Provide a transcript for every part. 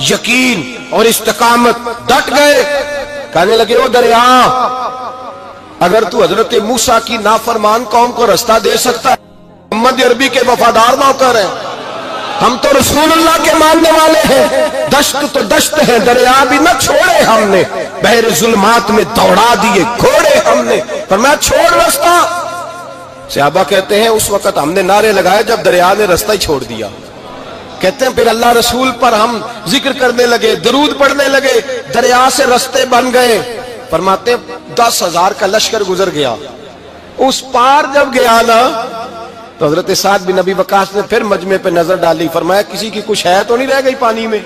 یقین اور استقامت، ڈٹ گئے. کہنے لگے او دریا، اگر تو حضرت موسیٰ کی نافرمان قوم کو رستہ دے سکتا ہے، محمد عربی کے وفادار نوکر ہیں، ہم تو رسول اللہ کے ماننے والے ہیں، دشت تو دشت ہے، دریا بھی نہ چھوڑے ہم نے، بحر ظلمات میں دوڑا دیے گھوڑے ہم نے. فرمایا چھوڑ رستہ. صحابہ کہتے ہیں اس وقت ہم نے نعرے لگائے جب دریا نے رستہ ہی چھوڑ دیا. کہتے ہیں پھر اللہ رسول پر ہم ذکر کرنے لگے، درود پڑھنے لگے، دریا سے رستے بن گئے. فرماتے ہیں 10,000 کا لشکر گزر گیا. اس پار جب گیا نا تو حضرت سعد بن ابی وقاص نے پھر مجمع پہ نظر ڈالی. فرمایا کسی کی کچھ ہے تو نہیں رہ گئی پانی میں،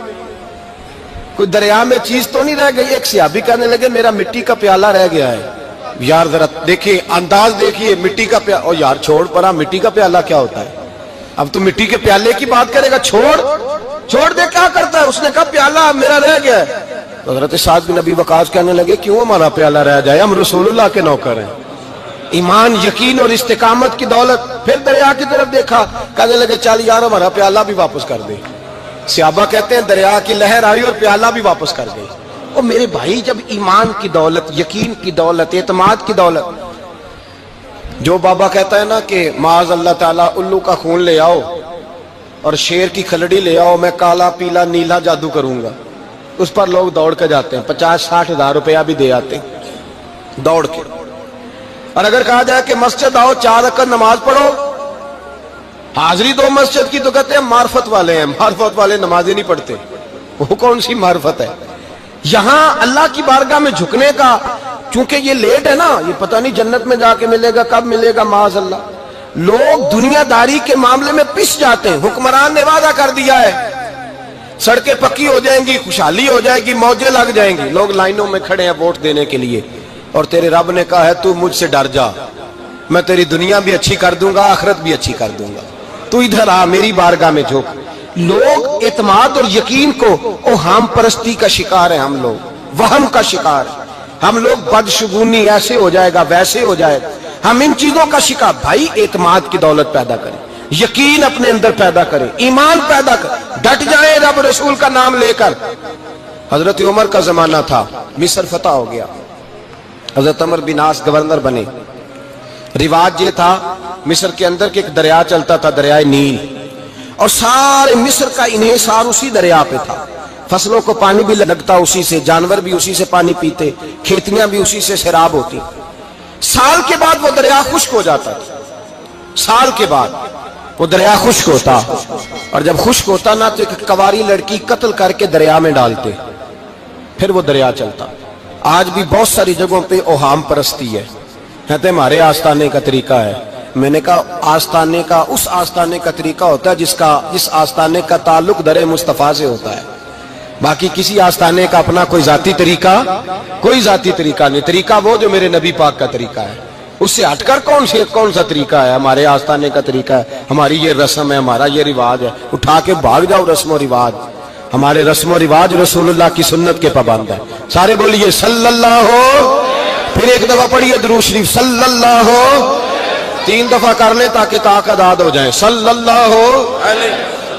کوئی دریا میں چیز تو نہیں رہ گئی. ایک صحابی کہنے لگے میرا مٹی کا پیالہ رہ گیا ہے. یار ذرا دیکھیے انداز دیکھیے، مٹی کا پیالہ. او یار چھوڑ پرا، مٹی کا پیالہ کیا ہوتا ہے؟ اب تو مٹی کے پیالے کی بات کرے گا. چھوڑ دے، کیا کرتا ہے؟ اس نے کہا پیالہ میرا رہ گیا ہے. تو حضرت سعد بن ابی وقاص کہنے لگے کیوں ہمارا پیالہ رہ جائے، ہم رسول اللہ کے نوکر ہیں. ایمان، یقین اور استقامت کی دولت. پھر دریا کی طرف دیکھا، کہنے لگے چل یار ہمارا پیالہ بھی واپس کر دے. صحابہ کہتے ہیں دریا کی لہر آئی اور پیالہ بھی واپس کر گئی. اور میرے بھائی جب ایمان کی دولت، یقین کی دولت، اعتماد کی دولت، جو بابا کہتا ہے نا کہ معاذ اللہ تعالیٰ الو کا خون لے آؤ اور شیر کی کھلڑی لے آؤ، میں کالا پیلا نیلا جادو کروں گا، اس پر لوگ دوڑ کے جاتے ہیں، 50-60 ہزار روپیہ بھی دے آتے ہیں دوڑ کے. اور اگر کہا جائے کہ مسجد آؤ 4 رکعت نماز پڑھو، حاضری دو مسجد کی، تو کہتے ہیں معرفت والے ہیں. معرفت والے نمازیں نہیں پڑھتے، وہ کون سی معرفت ہے؟ یہاں اللہ کی بارگاہ میں جھکنے کا، چونکہ یہ لیٹ ہے نا، یہ پتہ نہیں جنت میں جا کے ملے گا، کب ملے گا، معاذ اللہ. لوگ دنیا داری کے معاملے میں پس جاتے ہیں. حکمران نے وعدہ کر دیا ہے سڑکیں پکی ہو جائیں گی، خوشحالی ہو جائے گی، موجیں لگ جائیں گی، لوگ لائنوں میں کھڑے ہیں ووٹ دینے کے لیے. اور تیرے رب نے کہا ہے تو مجھ سے ڈر جا، میں تیری دنیا بھی اچھی کر دوں گا، آخرت بھی اچھی کر دوں گا، تو ادھر آ میری بارگاہ میں جھک. لوگ اعتماد اور یقین کو اوہام پرستی کا شکار ہیں، ہم لوگ وہم کا شکار ہیں، ہم لوگ بدشگونی ایسے ہو جائے گا ویسے ہو جائے گا، ہم ان چیزوں کا شکار. بھائی اعتماد کی دولت پیدا کریں، یقین اپنے اندر پیدا کریں، ایمان پیدا کریں، ڈٹ جائیں رب رسول کا نام لے کر. حضرت عمر کا زمانہ تھا، مصر فتح ہو گیا، حضرت عمر بن عاص گورنر بنے. رواج یہ تھا مصر کے اندر کہ ایک دریا چلتا تھا، دریائے نیل، اور سارے مصر کا انحصار اسی دریا پہ تھا. فصلوں کو پانی بھی لگتا اسی سے، جانور بھی اسی سے پانی پیتے، کھیتیاں بھی اسی سے سیراب ہوتی. سال کے بعد وہ دریا خشک ہو جاتا تھا، سال کے بعد وہ دریا خشک ہوتا، اور جب خشک ہوتا نا تو ایک کواری لڑکی قتل کر کے دریا میں ڈالتے، پھر وہ دریا چلتا. آج بھی بہت ساری جگہوں پہ اوہام پرستی ہے، کہتے ہیں ہمارے آستانے کا طریقہ ہے. میں نے کہا آستانے کا اس آستانے کا طریقہ ہوتا ہے جس آستانے کا تعلق در مصطفیٰ سے ہوتا ہے. باقی کسی آستانے کا اپنا کوئی ذاتی طریقہ نہیں. طریقہ وہ جو میرے نبی پاک کا طریقہ ہے، اس سے ہٹ کر کون سا طریقہ ہے؟ ہمارے آستانے کا طریقہ ہے، ہماری یہ رسم ہے، ہمارا یہ رواج ہے. اٹھا کے بھاگ جاؤ رسم و رواج. ہمارے رسم و رواج رسول اللہ کی سنت کے پابند ہے. سارے بولیے صلی اللہ ہو، پھر ایک دفعہ پڑھیے درود شریف صلی اللہ ہو، 3 دفعہ کر لیں تاکہ طاقت آد ہو جائے. صلی اللہ ہو،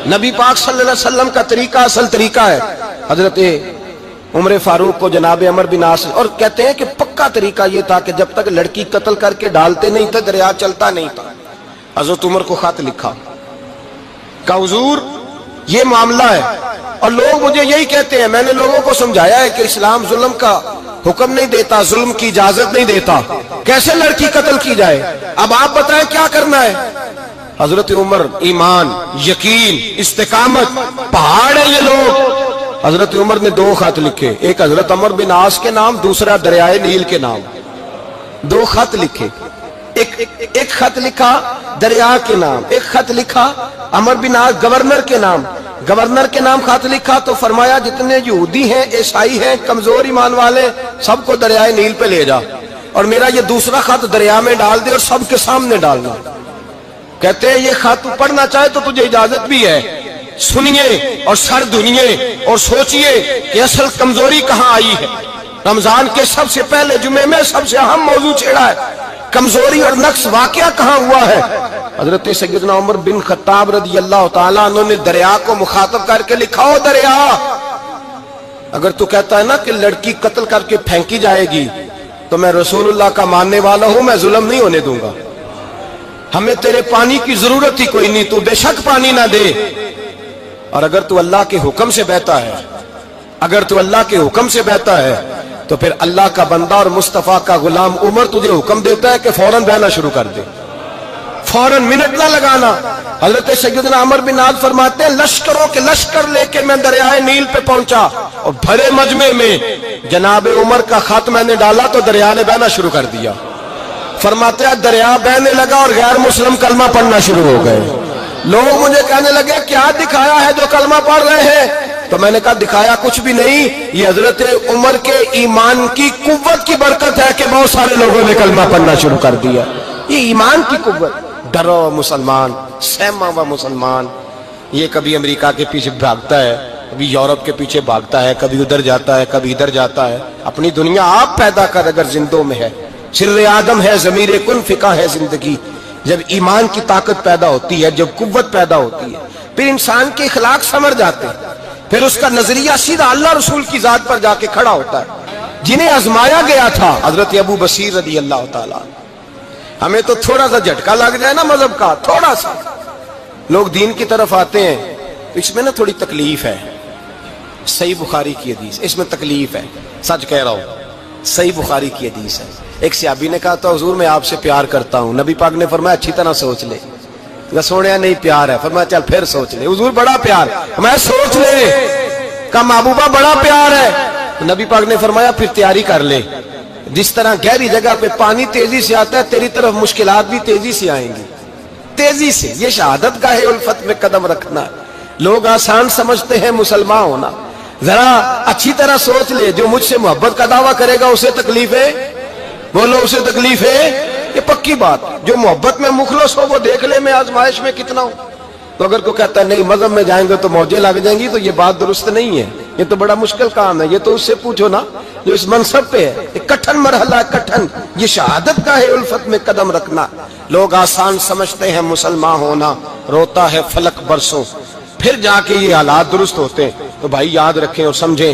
نبی پاک صلی اللہ علیہ وسلم کا طریقہ اصل طریقہ ہے. حضرت عمر فاروق کو جناب عمر بن عاص، اور کہتے ہیں کہ پکا طریقہ یہ تھا کہ جب تک لڑکی قتل کر کے ڈالتے نہیں تھے دریا چلتا نہیں تھا. حضرت عمر کو خط لکھا کہ حضور یہ معاملہ ہے، اور لوگ مجھے یہی کہتے ہیں. میں نے لوگوں کو سمجھایا ہے کہ اسلام ظلم کا حکم نہیں دیتا، ظلم کی اجازت نہیں دیتا، کیسے لڑکی قتل کی جائے؟ اب آپ بتائیں کیا کرنا ہے؟ حضرت عمر ایمان، یقین، استقامت، پہاڑ ہیں یہ لوگ. حضرت عمر نے 2 خط لکھے، ایک حضرت عمر بن عاص کے نام، دوسرا دریائے نیل کے نام. 2 خط لکھے، ایک خط لکھا دریا کے نام، ایک خط لکھا عمر بن عاص گورنر کے نام. گورنر کے نام خط لکھا تو فرمایا جتنے یہودی ہیں، عیسائی ہیں، کمزور ایمان والے، سب کو دریائے نیل پہ لے جا، اور میرا یہ دوسرا خط دریا میں ڈال دے اور سب کے سامنے ڈالنا. کہتے ہیں یہ خط پڑھنا چاہے تو تجھے اجازت بھی ہے، سنیے اور سر دھنیے اور سوچئے کہ اصل کمزوری کہاں آئی ہے. رمضان کے سب سے پہلے جمعے میں سب سے اہم موضوع چھیڑا ہے، کمزوری اور نقص واقعہ کہاں ہوا ہے. حضرت سیدنا عمر بن خطاب رضی اللہ تعالیٰ عنہ نے دریا کو مخاطب کر کے لکھا، او دریا اگر تو کہتا ہے نا کہ لڑکی قتل کر کے پھینکی جائے گی تو میں رسول اللہ کا ماننے والا ہوں، میں ظلم نہیں ہونے دوں گا، ہمیں تیرے پانی کی ضرورت ہی کوئی نہیں، تو بے شک پانی نہ دے۔ اور اگر تو اللہ کے حکم سے بہتا ہے، اگر تو اللہ کے حکم سے بہتا ہے تو پھر اللہ کا بندہ اور مصطفیٰ کا غلام عمر تجھے حکم دیتا ہے کہ فوراً بہنا شروع کر دے، فوراً منٹ نہ لگانا۔ حضرت سیدنا عمر بن عاص فرماتے ہیں لشکروں کے لشکر لے کے میں دریائے نیل پہ پہنچا اور بھرے مجمع میں جناب عمر کا خط میں نے ڈالا تو دریا نے بہنا شروع کر دیا۔ فرماتے ہیں دریا بہنے لگا اور غیر مسلم کلمہ پڑھنا شروع ہو گئے۔ لوگ مجھے کہنے لگے کیا دکھایا ہے جو کلمہ پڑھ رہے ہیں؟ تو میں نے کہا دکھایا کچھ بھی نہیں، یہ حضرت عمر کے ایمان کی قوت کی برکت ہے کہ بہت سارے لوگوں نے کلمہ پڑھنا شروع کر دیا۔ یہ ایمان کی قوت، ڈرو مسلمان، سہما ہوا مسلمان، یہ کبھی امریکہ کے پیچھے بھاگتا ہے، کبھی یورپ کے پیچھے بھاگتا ہے، کبھی ادھر جاتا ہے، کبھی ادھر جاتا ہے۔ اپنی دنیا آپ پیدا کر اگر زندوں میں ہے، سر آدم ہے، ضمیر کن فقہ ہے زندگی۔ جب ایمان کی طاقت پیدا ہوتی ہے، جب قوت پیدا ہوتی ہے، پھر انسان کے اخلاق سمر جاتے ہیں، پھر اس کا نظریہ سیدھا اللہ رسول کی ذات پر جا کے کھڑا ہوتا ہے۔ جنہیں آزمایا گیا تھا حضرت ابو بصیر رضی اللہ تعالیٰ، ہمیں تو تھوڑا سا جھٹکا لگ جائے نا مذہب کا، تھوڑا سا لوگ دین کی طرف آتے ہیں تو اس میں نا تھوڑی تکلیف ہے۔ صحیح بخاری کی حدیث، اس میں تکلیف ہے، سچ کہہ رہا ہوں، صحیح بخاری کی حدیث ہے۔ ایک صحابی نے کہا تھا حضور میں آپ سے پیار کرتا ہوں، نبی پاک نے فرمایا اچھی طرح سوچ لے۔ سونے نہیں پیار ہے، فرمایا چل پھر سوچ لے۔ حضور بڑا پیار، میں سوچ لے۔ کہا محبوبہ بڑا پیار ہے، نبی پاک نے فرمایا پھر تیاری کر لے، جس طرح گہری جگہ پہ پانی تیزی سے آتا ہے تیری طرف مشکلات بھی تیزی سے آئیں گی، تیزی سے۔ یہ شہادت گاہ الفت میں قدم رکھنا، لوگ آسان سمجھتے ہیں مسلمان ہونا، ذرا اچھی طرح سوچ لے۔ جو مجھ سے محبت کا دعویٰ کرے گا اسے تکلیف ہے، بولو اسے تکلیف ہے، یہ پکی بات۔ جو محبت میں مخلص ہو وہ دیکھ لے میں آزمائش میں کتنا ہوں۔ تو اگر کوئی کہتا ہے نہیں مذہب میں جائیں گے تو موجیں لگ جائیں گی، تو یہ بات درست نہیں ہے، یہ تو بڑا مشکل کام ہے۔ یہ تو اس سے پوچھو نا جو اس منصب پہ ہے، یہ کٹھن مرحلہ ہے، کٹھن۔ یہ شہادت کا ہے الفت میں قدم رکھنا۔ لوگ آسان سمجھتے ہیں مسلمان ہونا، روتا ہے فلک برسوں، پھر جا کے یہ حالات درست ہوتے ہیں۔ تو بھائی یاد رکھیں اور سمجھیں،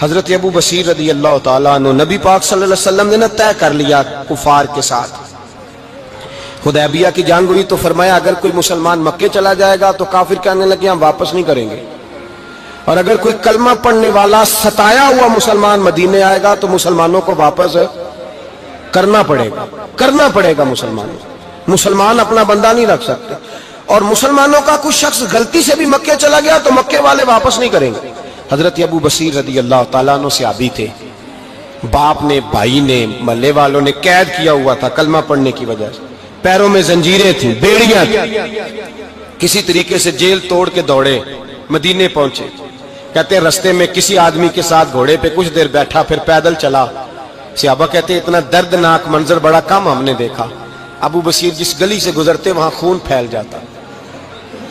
حضرت ابو بصیر رضی اللہ تعالیٰ عنہ، نبی پاک صلی اللہ علیہ وسلم نے طے کر لیا کفار کے ساتھ، حدیبیہ کی جنگ ہوئی تو فرمایا اگر کوئی مسلمان مکے چلا جائے گا تو کافر کہنے لگے ہم واپس نہیں کریں گے، اور اگر کوئی کلمہ پڑھنے والا ستایا ہوا مسلمان مدینے آئے گا تو مسلمانوں کو واپس کرنا پڑے گا، کرنا پڑے گا۔ مسلمان اپنا بندہ نہیں رکھ سکتے، اور مسلمانوں کا کوئی شخص غلطی سے بھی مکے چلا گیا تو مکے والے واپس نہیں کریں گے۔ حضرت ابو بصیر رضی اللہ تعالیٰ عنہ صحابی تھے، باپ نے، بھائی نے، محلے والوں نے قید کیا ہوا تھا کلمہ پڑھنے کی وجہ سے، پیروں میں زنجیریں تھیں، بیڑیاں تھیں، کسی طریقے سے جیل توڑ کے دوڑے مدینے پہنچے۔ کہتے ہیں رستے میں کسی آدمی کے ساتھ گھوڑے پہ کچھ دیر بیٹھا، پھر پیدل چلا۔ صحابہ کہتے ہیں اتنا دردناک منظر بڑا کم ہم نے دیکھا۔ ابو بصیر جس گلی سے گزرتے وہاں خون پھیل جاتا،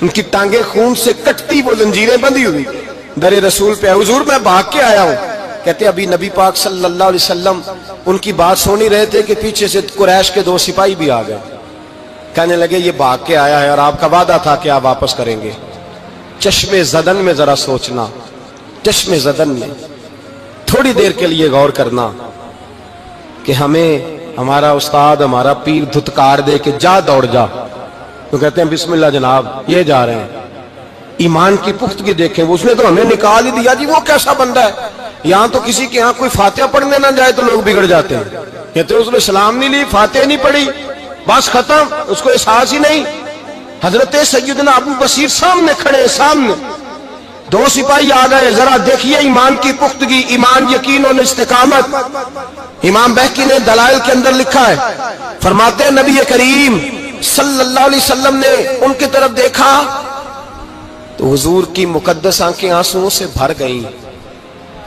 ان کی ٹانگیں خون سے کٹتی، وہ زنجیریں بندھی ہوئی، در رسول پہ حضور میں بھاگ کے آیا ہوں۔ کہتے ابھی نبی پاک صلی اللہ علیہ وسلم ان کی بات سن ہی رہے تھے کہ پیچھے سے قریش کے 2 سپاہی بھی آ گئے، کہنے لگے یہ بھاگ کے آیا ہے اور آپ کا وعدہ تھا کہ آپ واپس کریں گے۔ چشم زدن میں ذرا سوچنا، چشم زدن میں تھوڑی دیر کے لیے غور کرنا کہ ہمیں ہمارا استاد، ہمارا پیر دھتکار دے کہ جا دوڑ جا، تو کہتے ہیں بسم اللہ جناب یہ جا رہے ہیں۔ ایمان کی پختگی دیکھیں، اس نے تو ہمیں نکال ہی دیا جی، وہ کیسا بندہ ہے۔ یہاں تو کسی کے یہاں کوئی فاتحہ پڑھنے نہ جائے تو لوگ بگڑ جاتے ہیں، کہتے ہیں اس نے سلام نہیں لی، فاتحہ نہیں پڑھی، بس ختم، اس کو احساس ہی نہیں۔ حضرت سیدنا ابو بصیر سامنے کھڑے، سامنے 2 سپاہی آ گئے، ذرا دیکھیے ایمان کی پختگی، ایمان، یقین اور استقامت۔ امام بہقی نے دلائل کے اندر لکھا ہے، فرماتے ہیں نبی کریم صلی اللہ علیہ وسلم نے ان کی طرف دیکھا تو حضور کی مقدس آنکھیں آنسوؤں سے بھر گئیں۔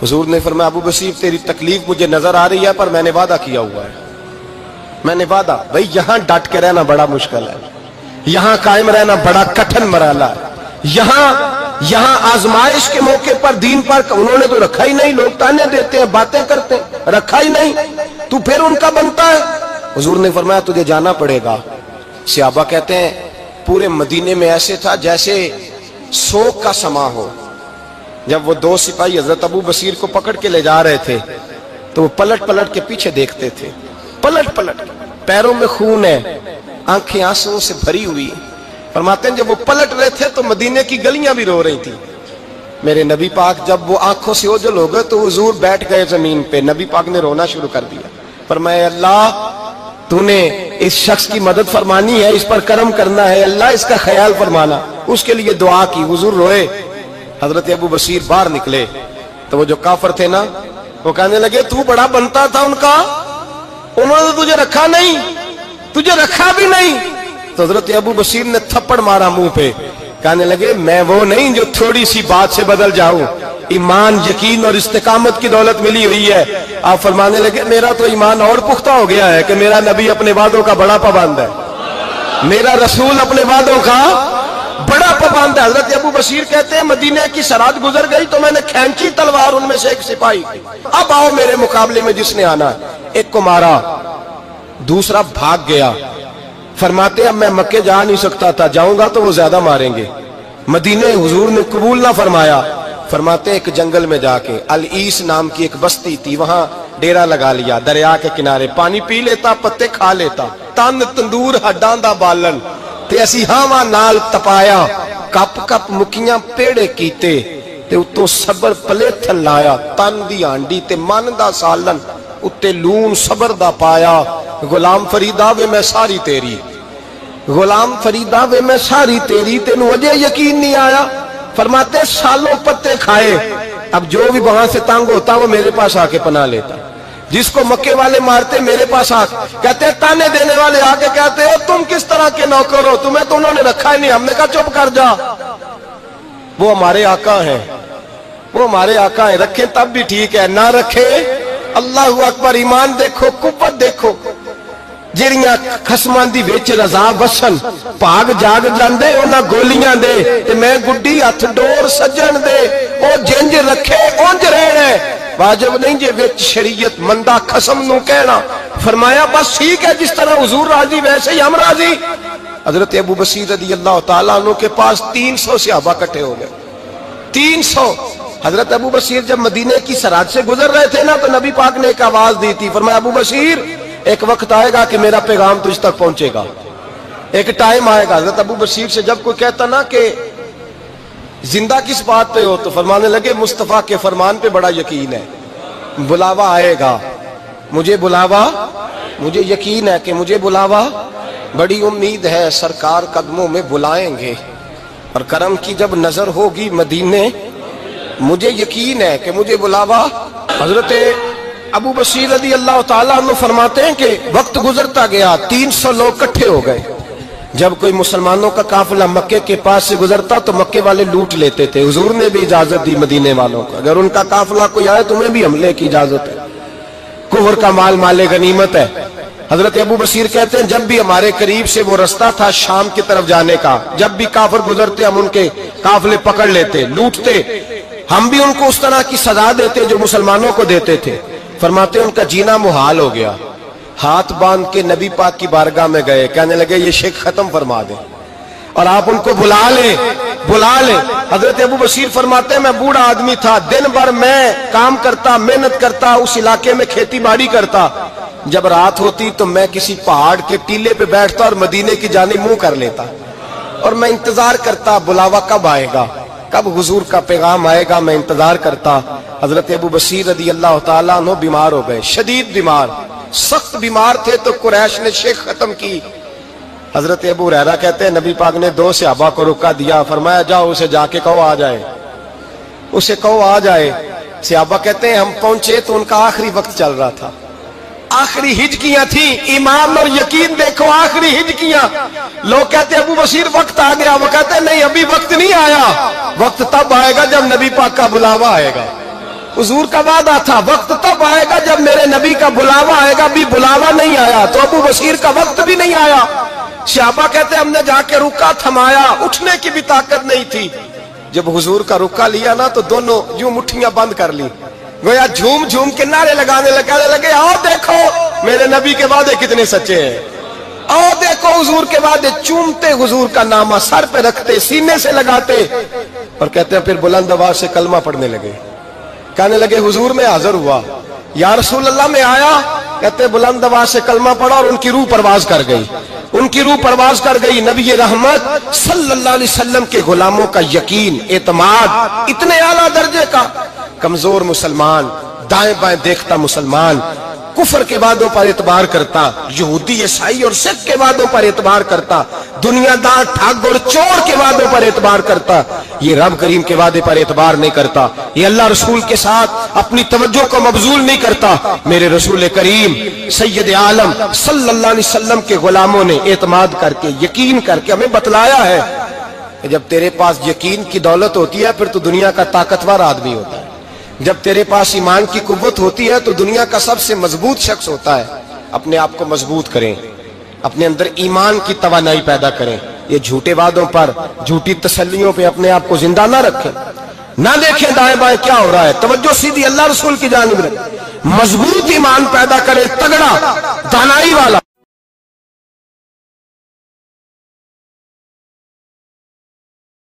حضور نے فرمایا ابو بصیر تیری تکلیف مجھے نظر آ رہی ہے، پر میں نے وعدہ کیا ہوا ہے، میں نے وعدہ۔ بھائی یہاں ڈٹ کے رہنا بڑا مشکل ہے، یہاں قائم رہنا بڑا کٹھن مرحلہ ہے۔ یہاں آزمائش کے موقع پر دین پر انہوں نے تو رکھا ہی نہیں، لوگ تانے دیتے ہیں، باتیں کرتے ہیں، رکھا ہی نہیں، تو پھر ان کا بنتا ہے۔ حضور نے فرمایا تجھے جانا پڑے گا۔ صحابہ کہتے ہیں پورے مدینے میں ایسے تھا جیسے سوگ کا سما ہو، جب وہ دو سپاہی حضرت ابو بصیر کو پکڑ کے لے جا رہے تھے تو وہ پلٹ پلٹ کے پیچھے دیکھتے تھے، پلٹ پلٹ، پیروں میں خون ہے، آنکھیں آنسوں سے بھری ہوئی۔ فرماتے ہیں جب وہ پلٹ رہے تھے تو مدینے کی گلیاں بھی رو رہی تھی۔ میرے نبی پاک جب وہ آنکھوں سے اوجھل ہو گئے تو حضور بیٹھ گئے زمین پہ، نبی پاک نے رونا شروع کر دیا۔ فرمایا اللہ تو نے اس شخص کی مدد فرمانی ہے، اس پر کرم کرنا ہے، اللہ اس کا خیال فرمانا، اس کے لیے دعا کی، حضور روئے۔ حضرت ابو بصیر باہر نکلے تو وہ جو کافر تھے نا وہ کہنے لگے تو بڑا بنتا تھا ان کا، انہوں نے تجھے رکھا نہیں، تجھے رکھا بھی نہیں۔ تو حضرت ابو بصیر نے تھپڑ مارا منہ پہ، کہنے لگے میں وہ نہیں جو تھوڑی سی بات سے بدل جاؤں، ایمان، یقین اور استقامت کی دولت ملی ہوئی ہے۔ آپ فرمانے لگے میرا تو ایمان اور پختہ ہو گیا ہے کہ میرا نبی اپنے وعدوں کا بڑا پابند ہے، میرا رسول اپنے وعدوں کا بڑا پابند ہے۔ حضرت ابو بصیر کہتے ہیں مدینے کی سرحد گزر گئی تو میں نے کھینچی تلوار ان میں سے ایک سپاہی، اب آؤ میرے مقابلے میں جس نے آنا ہے۔ ایک کو مارا، دوسرا بھاگ گیا۔ فرماتے اب میں مکے جا نہیں سکتا تھا، جاؤں گا تو وہ زیادہ ماریں گے، مدینے حضور نے قبول نہ فرمایا۔ فرماتے ایک جنگل میں جا کے العیس نام کی ایک بستی تھی، وہاں ڈیرا لگا لیا، دریا کے کنارے، پانی پی لیتا، پتے کھا لیتا، تن تندور ہڈاں دا بالن تے اسی ہاواں نال تپایا، کپ کپ مکیاں پیڑے کیتے تے اتوں صبر پلیتھن لایا، تن دی ہانڈی تے من دا سالن اتے لون صبر دا پایا۔ غلام فریدا وے میں ساری تیری، غلام فریدا وے میں ساری تیری، تینوں اجے یقین نہیں آیا۔ فرماتے سالوں پتے کھائے، اب جو بھی وہاں سے تنگ ہوتا وہ میرے پاس آ کے پناہ لیتا، جس کو مکے والے مارتے میرے پاس آ کہتے تانے دینے والے آ کے کہتے ہو تم کس طرح کے نوکر ہو، تمہیں تو انہوں نے رکھا ہی نہیں۔ ہم نے کہا چپ کر جا، وہ ہمارے آقا ہیں، وہ ہمارے آقا ہیں، رکھیں تب بھی ٹھیک ہے، نہ رکھے اللہ اکبر۔ ایمان دیکھو، قوت دیکھو، جیڑیاں خصماں دی وچ رضا وسن بھاگ جاگ جاندے انہاں گولیاں دے تے میں گڈی ہتھ ڈور سجن دے، او جنج رکھے اونج رہنا ہے، واجب نہیں جے وچ شریعت مندہ خصم نو کہنا۔ فرمایا بس ٹھیک ہے، جس طرح حضور راضی ویسے ہی ہم راضی۔ حضرت ابو بصیر رضی اللہ تعالیٰ عنہ کے پاس 300 صحابہ کٹھے ہو گئے، 300۔ حضرت ابو بصیر جب مدینے کی سرحد سے گزر رہے تھے نا تو نبی پاک نے ایک آواز دی تھی، فرمایا ابو بصیر ایک وقت آئے گا کہ میرا پیغام تجھ تک پہنچے گا، ایک ٹائم آئے گا۔ حضرت ابو بصیر سے جب کوئی کہتا نا کہ زندہ کس بات پہ ہو تو فرمانے لگے مصطفیٰ کے فرمان پہ بڑا یقین ہے، بلاوا آئے گا، مجھے بلاوا، مجھے یقین ہے کہ مجھے بلاوا، بڑی امید ہے سرکار قدموں میں بلائیں گے، اور کرم کی جب نظر ہوگی مدینے، مجھے یقین ہے کہ مجھے بلاوا۔ حضرت ابو بصیر رضی اللہ تعالیٰ عنہ فرماتے ہیں کہ وقت گزرتا گیا، 300 لوگ کٹھے ہو گئے۔ جب کوئی مسلمانوں کا قافلہ مکے کے پاس سے گزرتا تو مکے والے لوٹ لیتے تھے، حضور نے بھی اجازت دی مدینے والوں کو، اگر ان کا قافلہ کوئی آئے تمہیں بھی حملے کی اجازت ہے، کفر کا مال مال غنیمت ہے۔ حضرت ابو بصیر کہتے ہیں جب بھی ہمارے قریب سے وہ رستہ تھا شام کی طرف جانے کا، جب بھی کافر گزرتے ہم ان کے قافلے پکڑ لیتے، لوٹتے، ہم بھی ان کو اس طرح کی سزا دیتے جو مسلمانوں کو دیتے تھے۔ فرماتے ہیں ان کا جینا محال ہو گیا، ہاتھ باندھ کے نبی پاک کی بارگاہ میں گئے، کہنے لگے یہ شرک ختم فرما دیں اور آپ ان کو بلا لیں، بلا لیں۔ حضرت ابو بصیر فرماتے ہیں میں بوڑھا آدمی تھا، دن بھر میں کام کرتا، محنت کرتا، اس علاقے میں کھیتی باڑی کرتا، جب رات ہوتی تو میں کسی پہاڑ کے ٹیلے پہ بیٹھتا اور مدینے کی جانب منہ کر لیتا اور میں انتظار کرتا بلاوا کب آئے گا، کب حضور کا پیغام آئے گا، میں انتظار کرتا۔ حضرت ابو بصیر رضی اللہ تعالیٰ عنہ بیمار ہو گئے، شدید بیمار، سخت بیمار تھے تو قریش نے شیخ ختم کی۔ حضرت ابو ہریرہ کہتے ہیں نبی پاک نے 2 صحابہ کو رکا دیا، فرمایا جاؤ اسے جا کے کہو آ جائے، اسے کہو آ جائے۔ صحابہ کہتے ہیں ہم پہنچے تو ان کا آخری وقت چل رہا تھا، آخری ہجکیاں تھیں، ایمان اور یقین دیکھو، آخری ہجکیاں۔ لوگ کہتے ابو بصیر وقت آ گیا، وہ کہتے ہیں نہیں ابھی وقت نہیں آیا، وقت تب آئے گا جب نبی پاک کا بلاوا آئے گا۔ حضور کا وعدہ تھا وقت تب آئے گا جب میرے نبی کا بلاوا آئے گا، بھی بلاوا نہیں آیا تو ابو بصیر کا وقت بھی نہیں آیا۔ صحابہ کہتے ہم نے جا کے رکا، تھمایا، اٹھنے کی بھی طاقت نہیں تھی۔ جب حضور کا رکا لیا نا تو دونوں یوں مٹھیاں بند کر لی، گویا جھوم جھوم کے نعرے لگانے لگے آؤ دیکھو میرے نبی کے وعدے کتنے سچے ہیں، آؤ دیکھو حضور کے وعدے، چومتے حضور کا نامہ، سر پہ رکھتے، سینے سے لگاتے۔ اور کہتے ہیں پھر بلند آواز سے کلمہ پڑھنے لگے. کہنے لگے حضور میں حاضر ہوا. یا رسول اللہ میں آیا. کہتے بلند آواز سے کلمہ پڑھا اور ان کی روح پرواز کر گئی. ان کی روح پرواز کر گئی. نبی رحمت صلی اللہ علیہ وسلم کے غلاموں کا یقین، اعتماد اتنے اعلیٰ درجے کا. کمزور مسلمان، دائیں بائیں دیکھتا مسلمان، کفر کے وعدوں پر اعتبار کرتا، یہودی عیسائی اور سکھ کے وعدوں پر اعتبار کرتا، دنیا دار ٹھگ اور چور کے وعدوں پر اعتبار کرتا، یہ رب کریم کے وعدے پر اعتبار نہیں کرتا. یہ اللہ رسول کے ساتھ اپنی توجہ کو مبذول نہیں کرتا. میرے رسول کریم سید عالم صلی اللہ علیہ وسلم کے غلاموں نے اعتماد کر کے، یقین کر کے ہمیں بتلایا ہے کہ جب تیرے پاس یقین کی دولت ہوتی ہے پھر تو دنیا کا طاقتور آدمی ہوتا ہے. جب تیرے پاس ایمان کی قوت ہوتی ہے تو دنیا کا سب سے مضبوط شخص ہوتا ہے. اپنے آپ کو مضبوط کریں، اپنے اندر ایمان کی توانائی پیدا کریں. یہ جھوٹے وعدوں پر، جھوٹی تسلیوں پہ اپنے آپ کو زندہ نہ رکھیں. نہ دیکھیں دائیں بائیں کیا ہو رہا ہے، توجہ سیدھی اللہ رسول کی جانب رکھیں. مضبوط ایمان پیدا کریں، تگڑا، دانائی